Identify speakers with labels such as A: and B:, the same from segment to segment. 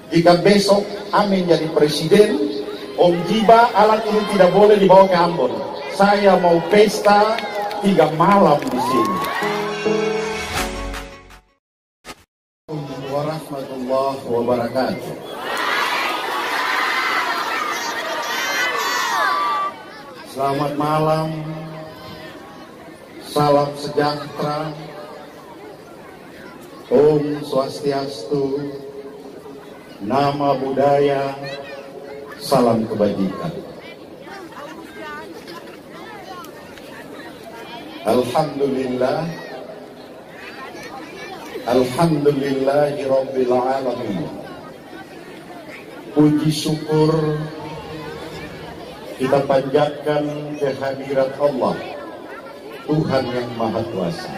A: Jika besok Amin jadi presiden, Om Jiba alat ini tidak boleh dibawa ke Ambon. Saya mau pesta 3 malam di sini. Warahmatullahi wabarakatuh. Selamat malam, salam sejahtera, Om Swastiastu, nama budaya, salam kebajikan. Alhamdulillah, alhamdulillahirabbil alamin. Puji syukur kita panjatkan kehadirat Allah, Tuhan yang Maha Kuasa.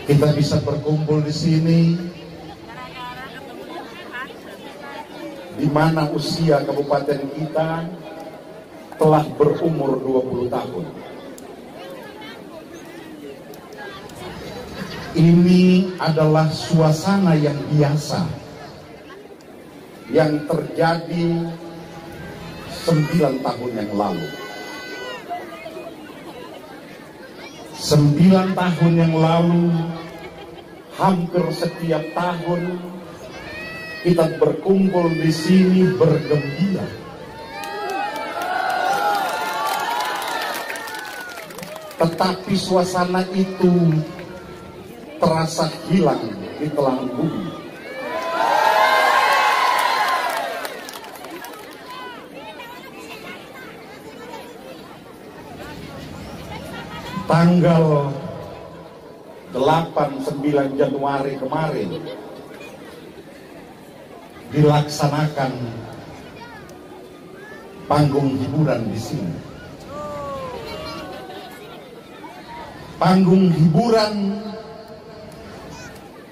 A: Kita bisa berkumpul di sini, di mana usia kabupaten kita telah berumur 20 tahun. Ini adalah suasana yang biasa yang terjadi 9 tahun yang lalu. 9 tahun yang lalu, hampir setiap tahun kita berkumpul di sini bergembira. Tetapi suasana itu terasa hilang di telan bumi. Tanggal 8-9 Januari kemarin dilaksanakan panggung hiburan di sini. Panggung hiburan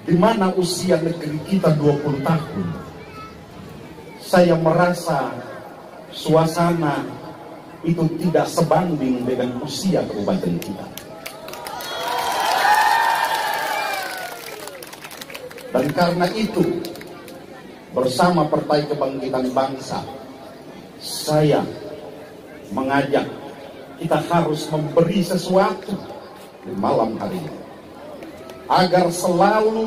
A: di mana usia negeri kita 20 tahun. Saya merasa suasana itu tidak sebanding dengan usia kabupaten kita. Dan karena itu, bersama Partai Kebangkitan Bangsa, saya mengajak kita harus memberi sesuatu di malam hari ini, agar selalu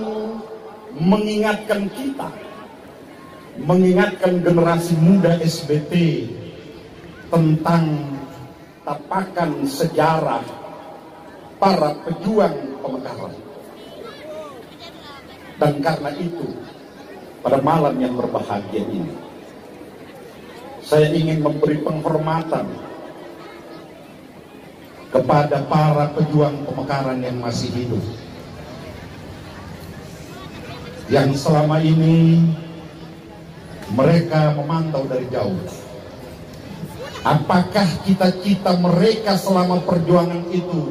A: mengingatkan kita, mengingatkan generasi muda SBT tentang tapakan sejarah para pejuang Pemekaran. Dan karena itu, pada malam yang berbahagia ini, saya ingin memberi penghormatan kepada para pejuang Pemekaran yang masih hidup, yang selama ini mereka memantau dari jauh. Apakah cita-cita mereka selama perjuangan itu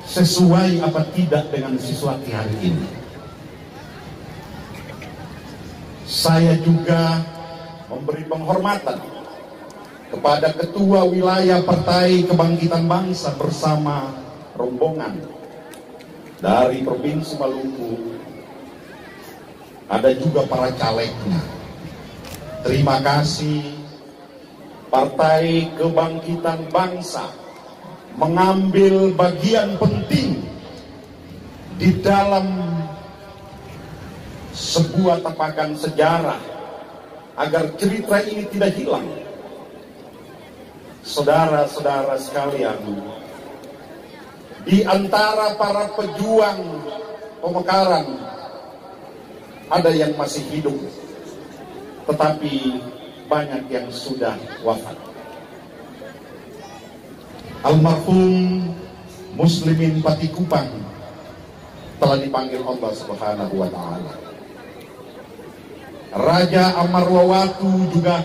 A: sesuai apa tidak dengan situasi hari ini? Saya juga memberi penghormatan kepada Ketua Wilayah Partai Kebangkitan Bangsa bersama rombongan dari Provinsi Maluku. Ada juga para calegnya. Terima kasih. Partai Kebangkitan Bangsa mengambil bagian penting di dalam sebuah tapakan sejarah agar cerita ini tidak hilang. Saudara-saudara sekalian, di antara para pejuang Pemekaran ada yang masih hidup, tetapi banyak yang sudah wafat. Almarhum Muslimin Pati Kupang telah dipanggil Allah Subhanahu wa Ta'ala. Raja Amarwawatu juga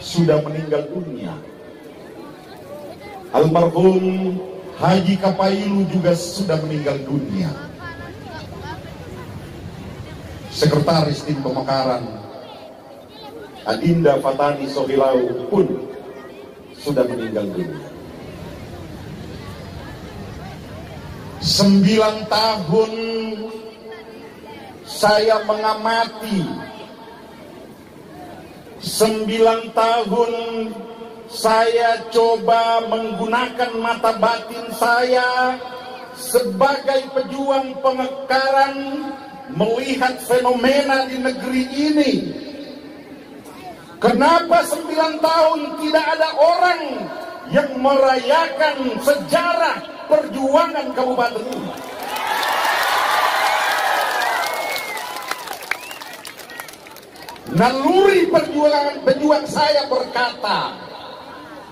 A: sudah meninggal dunia. Almarhum Haji Kapailu juga sudah meninggal dunia. Sekretaris Tim Pemekaran Adinda Fatani Sohilau pun sudah meninggal dunia. 9 tahun saya mengamati, 9 tahun saya coba menggunakan mata batin saya sebagai pejuang pemekaran, melihat fenomena di negeri ini. Kenapa 9 tahun tidak ada orang yang merayakan sejarah perjuangan kabupaten ini? Naluri pejuang saya berkata,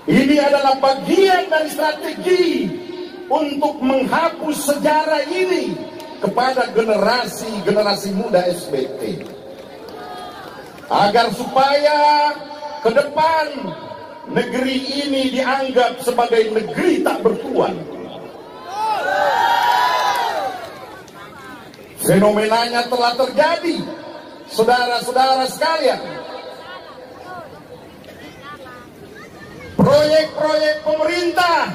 A: ini adalah bagian dari strategi untuk menghapus sejarah ini kepada generasi muda SBT, agar supaya ke depan negeri ini dianggap sebagai negeri tak bertuan. Fenomenanya telah terjadi, saudara-saudara sekalian. Proyek-proyek pemerintah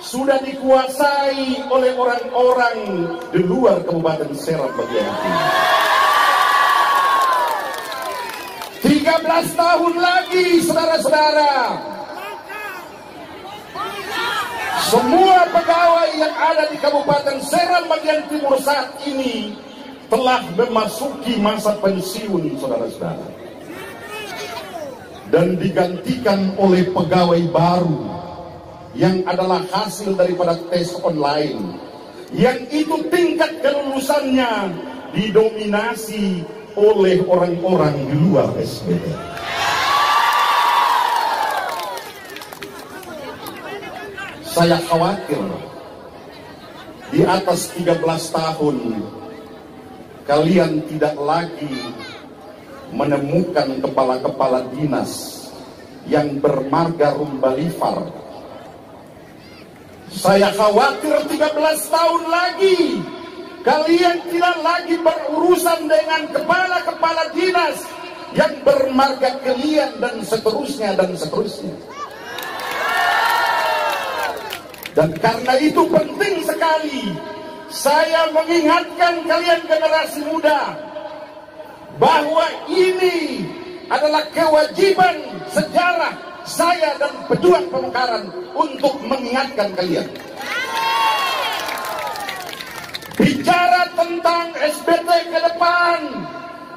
A: sudah dikuasai oleh orang-orang di luar Kabupaten Serang bagian ini. 13 tahun lagi, saudara-saudara, semua pegawai yang ada di Kabupaten Serang bagian timur saat ini telah memasuki masa pensiun, saudara-saudara, dan digantikan oleh pegawai baru yang adalah hasil daripada tes online, yang itu tingkat kelulusannya didominasi oleh orang-orang di luar SBT. Saya khawatir di atas 13 tahun kalian tidak lagi menemukan kepala-kepala dinas yang bermarga Rumbalifar. Saya khawatir 13 tahun lagi kalian tidak lagi berurusan dengan kepala-kepala dinas yang bermarga Kelian dan seterusnya dan seterusnya. Dan karena itu penting sekali saya mengingatkan kalian generasi muda bahwa ini adalah kewajiban sejarah saya dan pejuang pemekaran untuk mengingatkan kalian. Bicara tentang SBT ke depan,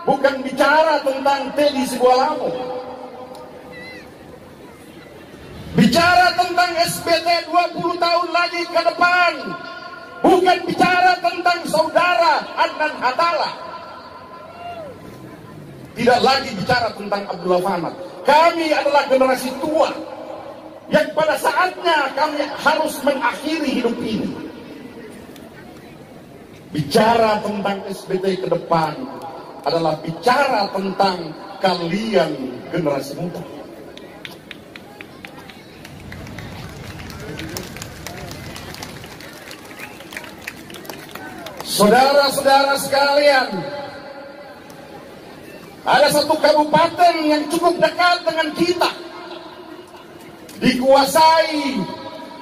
A: bukan bicara tentang Teddy Sibualamo. Bicara tentang SBT 20 tahun lagi ke depan, bukan bicara tentang saudara Adnan Hatala. Tidak lagi bicara tentang Abdullah Fahmat. Kami adalah generasi tua yang pada saatnya kami harus mengakhiri hidup ini. Bicara tentang SBT ke depan adalah bicara tentang kalian generasi muda. Saudara-saudara sekalian, ada satu kabupaten yang cukup dekat dengan kita, dikuasai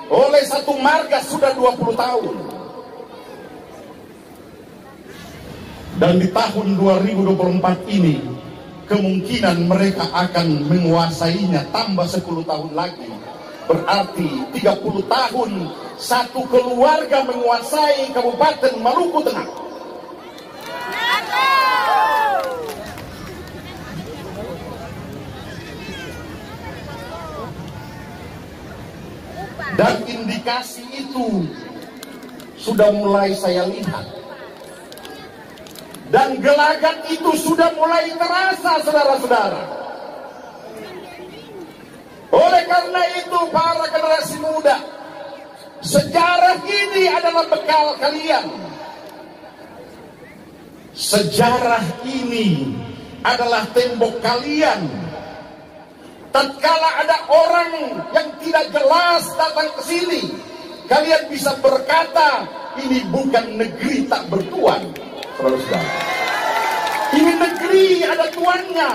A: oleh satu marga sudah 20 tahun. Dan di tahun 2024 ini, kemungkinan mereka akan menguasainya tambah 10 tahun lagi. Berarti 30 tahun satu keluarga menguasai Kabupaten Maluku Tengah. Dan indikasi itu sudah mulai saya lihat. Dan gelagat itu sudah mulai terasa, saudara-saudara. Oleh karena itu, para generasi muda, sejarah ini adalah bekal kalian. Sejarah ini adalah tembok kalian. Tatkala ada orang yang tidak jelas datang ke sini, kalian bisa berkata, ini bukan negeri tak bertuan. Saudara-saudara, ini negeri ada tuannya.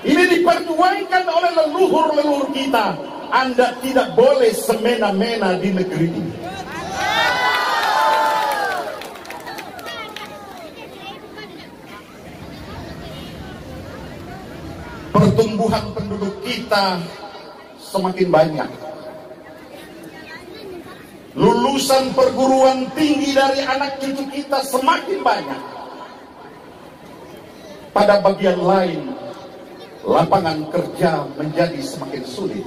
A: Ini diperjuangkan oleh leluhur-leluhur kita. Anda tidak boleh semena-mena di negeri ini. pertumbuhan penduduk kita semakin banyak. Lulusan perguruan tinggi dari anak cucu kita semakin banyak. Pada bagian lain, lapangan kerja menjadi semakin sulit.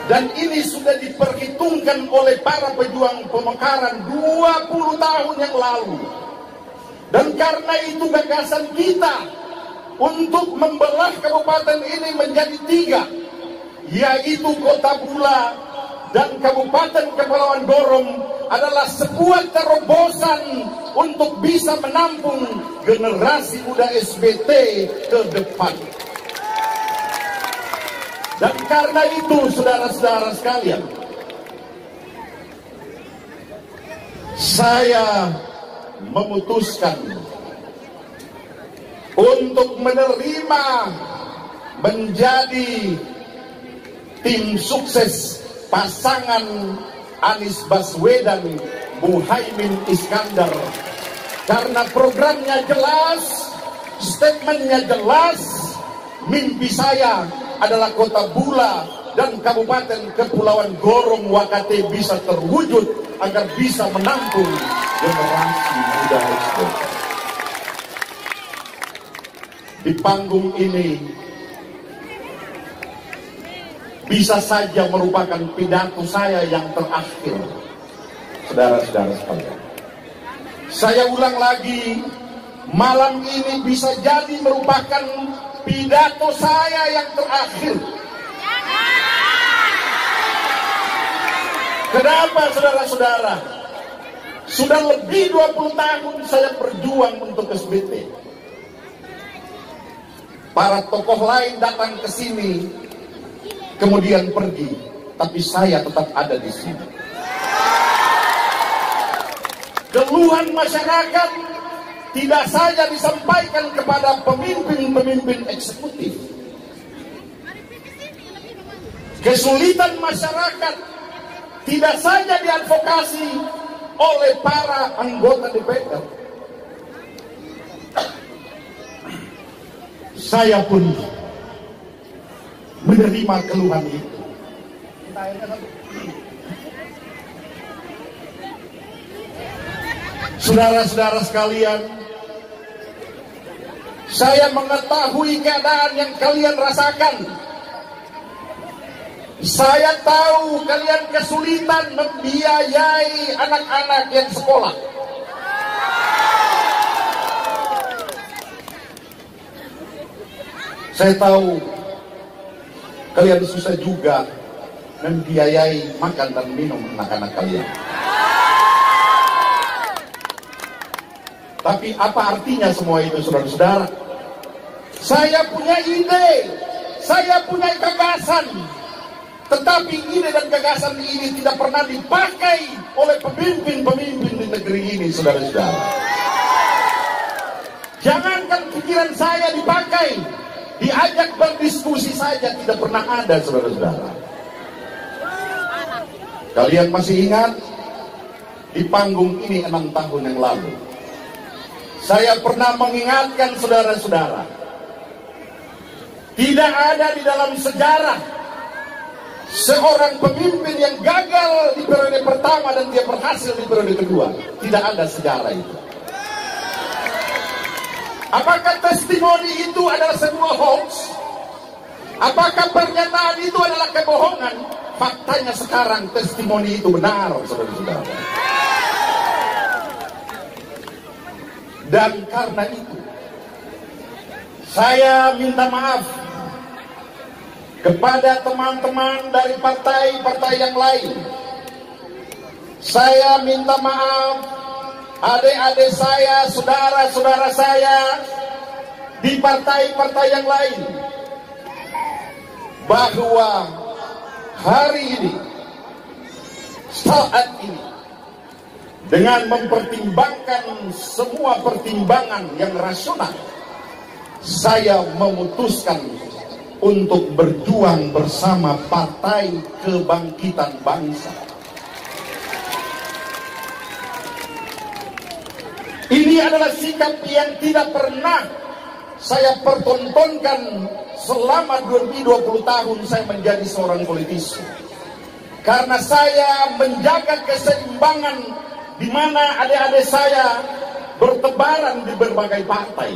A: Dan ini sudah diperhitungkan oleh para pejuang pemekaran 20 tahun yang lalu. Dan karena itu gagasan kita untuk membelah kabupaten ini menjadi 3, yaitu Kota Bula dan Kabupaten Kepulauan Gorong, adalah sebuah terobosan untuk bisa menampung generasi muda SBT ke depan. Dan karena itu, saudara-saudara sekalian, saya memutuskan untuk menerima menjadi tim sukses pasangan Anies Baswedan Muhaimin Iskandar, karena programnya jelas, statementnya jelas. Mimpi saya adalah Kota Bula dan Kabupaten Kepulauan Gorong Wakate bisa terwujud agar bisa menampung generasi muda SBT. Di panggung ini bisa saja merupakan pidato saya yang terakhir, saudara-saudara sekalian. Saya ulang lagi, malam ini bisa jadi merupakan pidato saya yang terakhir. Kenapa, saudara-saudara? Sudah lebih 20 tahun saya berjuang untuk SBT. Para tokoh lain datang ke sini, kemudian pergi, tapi saya tetap ada di sini. Keluhan masyarakat tidak saja disampaikan kepada pemimpin-pemimpin eksekutif. Kesulitan masyarakat tidak saja diadvokasi oleh para anggota DPR. Saya pun menerima keluhan itu. Saudara-saudara sekalian, saya mengetahui keadaan yang kalian rasakan. Saya tahu kalian kesulitan membiayai anak-anak yang sekolah. Saya tahu kalian susah juga membiayai makan dan minum anak-anak kalian. Tapi apa artinya semua itu, saudara-saudara? Saya punya ide, saya punya gagasan, tetapi ide dan gagasan ini tidak pernah dipakai oleh pemimpin-pemimpin di negeri ini, saudara-saudara. Jangankan pikiran saya dipakai, diajak berdiskusi saja tidak pernah ada, saudara-saudara. Kalian masih ingat di panggung ini 6 tahun yang lalu, saya pernah mengingatkan saudara-saudara, tidak ada di dalam sejarah seorang pemimpin yang gagal di periode pertama dan dia berhasil di periode kedua. Tidak ada sejarah itu. Apakah testimoni itu adalah sebuah hoax? Apakah pernyataan itu adalah kebohongan? Faktanya sekarang testimoni itu benar, saudara-saudara. Dan karena itu, saya minta maaf kepada teman-teman dari partai-partai yang lain. Saya minta maaf adik-adik saya, saudara-saudara saya di partai-partai yang lain, bahwa hari ini, saat ini, dengan mempertimbangkan semua pertimbangan yang rasional, saya memutuskan untuk berjuang bersama Partai Kebangkitan Bangsa. Ini adalah sikap yang tidak pernah saya pertontonkan selama 20 tahun saya menjadi seorang politisi. Karena saya menjaga keseimbangan di mana adik-adik saya bertebaran di berbagai partai.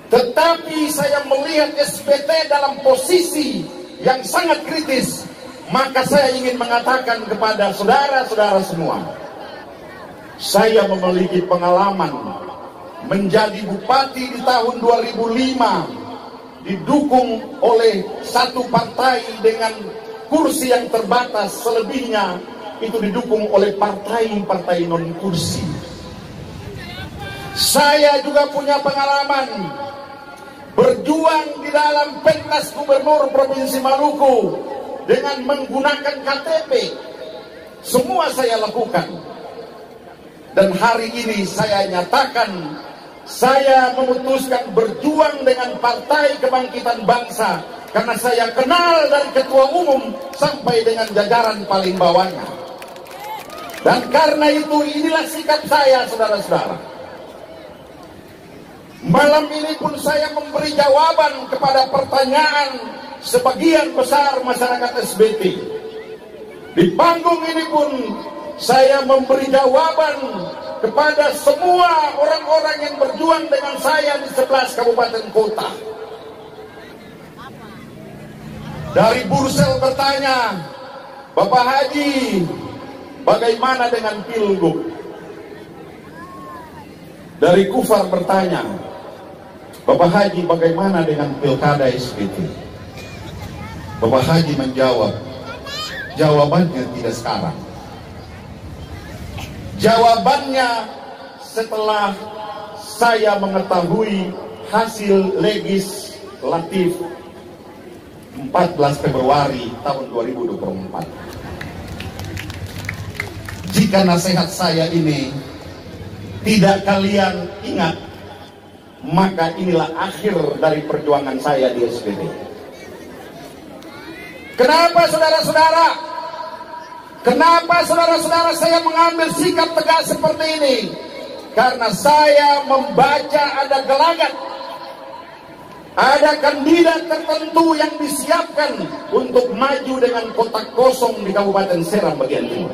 A: Tetapi saya melihat SBT dalam posisi yang sangat kritis, maka saya ingin mengatakan kepada saudara-saudara semua, saya memiliki pengalaman menjadi bupati di tahun 2005, didukung oleh satu partai dengan kursi yang terbatas, selebihnya itu didukung oleh partai-partai non-kursi. Saya juga punya pengalaman berjuang di dalam pentas gubernur Provinsi Maluku dengan menggunakan KTP. Semua saya lakukan. Dan hari ini saya nyatakan, saya memutuskan berjuang dengan Partai Kebangkitan Bangsa, karena saya kenal dari ketua umum sampai dengan jajaran paling bawahnya. Dan karena itu inilah sikap saya, saudara-saudara. Malam ini pun saya memberi jawaban kepada pertanyaan sebagian besar masyarakat SBT. Di panggung ini pun saya memberi jawaban kepada semua orang-orang yang berjuang dengan saya di 11 kabupaten kota. Dari Bursel bertanya, Bapak Haji, bagaimana dengan Pilgub? Dari Kufar bertanya, Bapak Haji, bagaimana dengan Pilkada SBT? Bapak Haji menjawab, jawabannya tidak sekarang. Jawabannya setelah saya mengetahui hasil legislatif 14 Februari tahun 2024. Jika nasihat saya ini tidak kalian ingat, maka inilah akhir dari perjuangan saya di SBT. Kenapa saudara-saudara? Kenapa saudara-saudara saya mengambil sikap tegas seperti ini? Karena saya membaca ada gelagat, ada kandidat tertentu yang disiapkan untuk maju dengan kotak kosong di Kabupaten Seram bagian timur.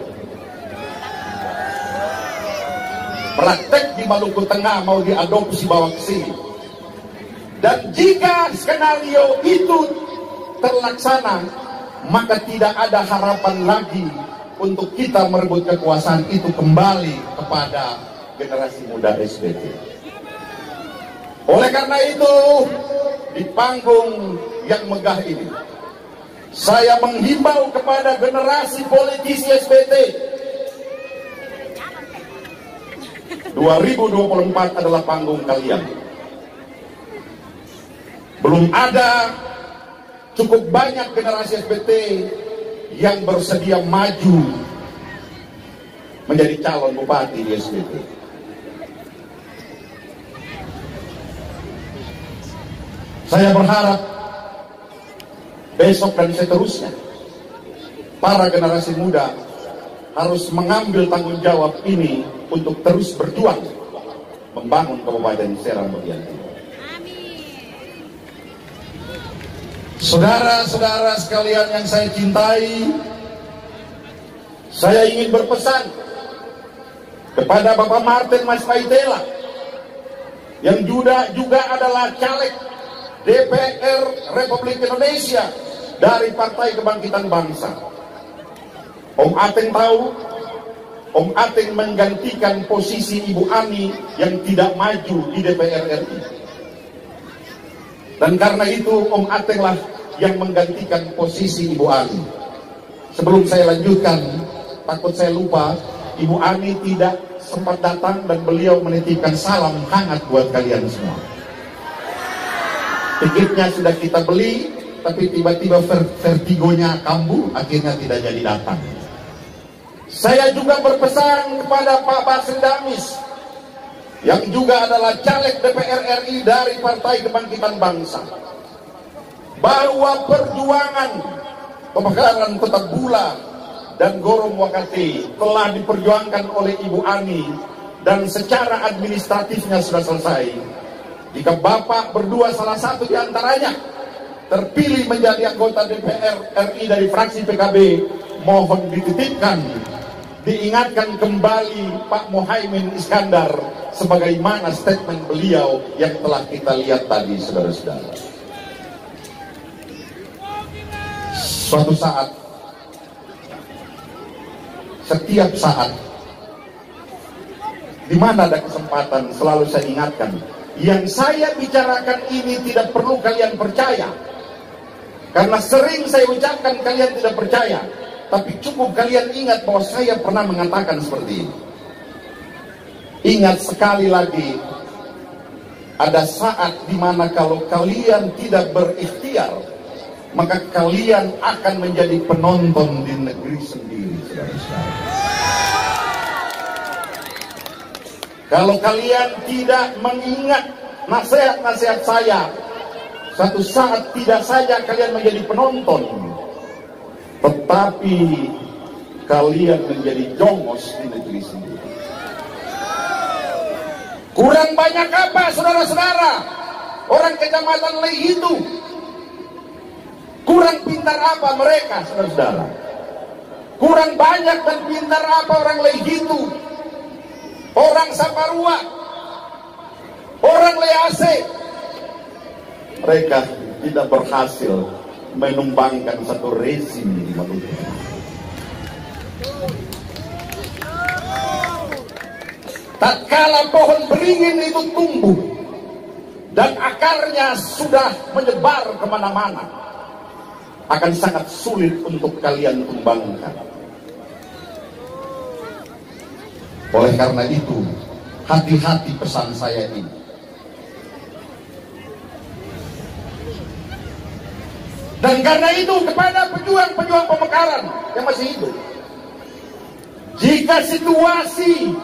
A: Praktek di Maluku Tengah mau diadopsi bawa ke sini. Dan jika skenario itu terlaksana, maka tidak ada harapan lagi untuk kita merebut kekuasaan itu kembali kepada generasi muda SBT. Oleh karena itu, di panggung yang megah ini, saya menghimbau kepada generasi politisi SBT, 2024 adalah panggung kalian. Belum ada cukup banyak generasi SBT yang bersedia maju menjadi calon bupati di SBT. Saya berharap besok dan seterusnya para generasi muda harus mengambil tanggung jawab ini untuk terus berjuang membangun Kabupaten Seram bagian timur. Saudara-saudara sekalian yang saya cintai, saya ingin berpesan kepada Bapak Martin Maspaitela yang juga adalah caleg DPR Republik Indonesia dari Partai Kebangkitan Bangsa. Om Ateng tahu, Om Ateng menggantikan posisi Ibu Ani yang tidak maju di DPR RI. Dan karena itu Om Ateng lah yang menggantikan posisi Ibu Ani. Sebelum saya lanjutkan, takut saya lupa, Ibu Ani tidak sempat datang dan beliau menitipkan salam hangat buat kalian semua. Tiketnya sudah kita beli, tapi tiba-tiba vertigonya kambuh, akhirnya tidak jadi datang. Saya juga berpesan kepada Pak Basri Damis, yang juga adalah caleg DPR RI dari Partai Kebangkitan Bangsa, bahwa perjuangan pemekaran Kota Bula dan Gorom Wakati telah diperjuangkan oleh Ibu Ani dan secara administratifnya sudah selesai. Jika Bapak berdua salah satu di antaranya terpilih menjadi anggota DPR RI dari fraksi PKB, mohon dititipkan, diingatkan kembali Pak Muhaimin Iskandar sebagaimana statement beliau yang telah kita lihat tadi, saudara-saudara. Suatu saat, setiap saat, di mana ada kesempatan, selalu saya ingatkan, yang saya bicarakan ini tidak perlu kalian percaya, karena sering saya ucapkan kalian tidak percaya, tapi cukup kalian ingat bahwa saya pernah mengatakan seperti ini. Ingat sekali lagi, ada saat di mana kalau kalian tidak berikhtiar, maka kalian akan menjadi penonton di negeri sendiri, saudara-saudara. Kalau kalian tidak mengingat nasihat-nasihat saya, satu saat tidak saja kalian menjadi penonton, tetapi kalian menjadi jongos di negeri sendiri. Kurang banyak apa, saudara-saudara? Orang kecamatan Lei itu kurang pintar apa mereka, saudara-saudara? Kurang banyak dan pintar apa orang Lei itu? Orang Saparua, orang Lease, mereka tidak berhasil menumbangkan satu rezim di Maluku. Tatkala pohon beringin itu tumbuh dan akarnya sudah menyebar kemana-mana, akan sangat sulit untuk kalian tumbangkan. Oleh karena itu, hati-hati pesan saya ini. Dan karena itu kepada pejuang-pejuang pemekaran yang masih hidup, jika situasi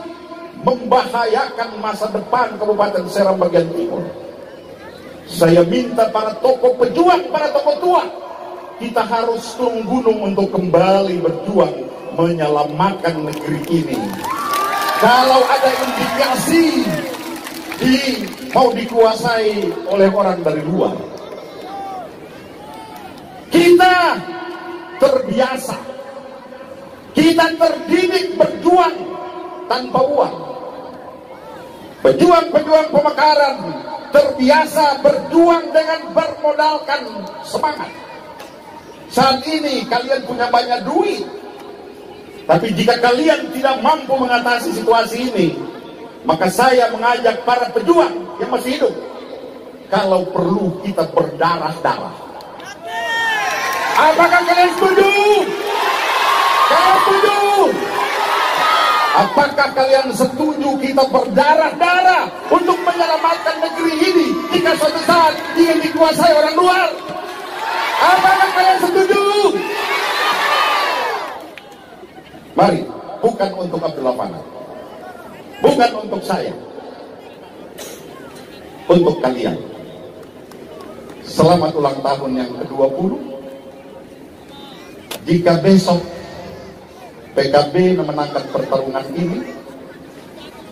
A: membahayakan masa depan Kabupaten Serang bagian timur, saya minta para tokoh pejuang, para tokoh tua, kita harus turun gunung untuk kembali berjuang menyelamatkan negeri ini. Kalau ada indikasi mau dikuasai oleh orang dari luar, kita terbiasa, kita terdidik berjuang tanpa uang. Pejuang-pejuang pemekaran terbiasa berjuang dengan bermodalkan semangat. Saat ini kalian punya banyak duit, tapi jika kalian tidak mampu mengatasi situasi ini, maka saya mengajak para pejuang yang masih hidup, kalau perlu kita berdarah-darah. Apakah kalian setuju? Kalian setuju? Apakah kalian setuju kita berdarah-darah untuk menyelamatkan negeri ini jika suatu saat ingin dikuasai orang luar? Apakah kalian setuju? Mari, bukan untuk Abdullah Fana, bukan untuk saya, untuk kalian. Selamat ulang tahun yang ke-20. Jika besok PKB memenangkan pertarungan ini,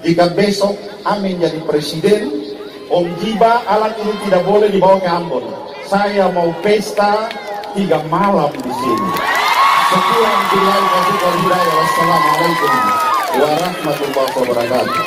A: jika besok Amin jadi presiden, Om Jiba alat ini tidak boleh dibawa ke Ambon. Saya mau pesta 3 malam di sini. Sekian billahi taufiq wal hidayah. Wassalamualaikum warahmatullahi wabarakatuh.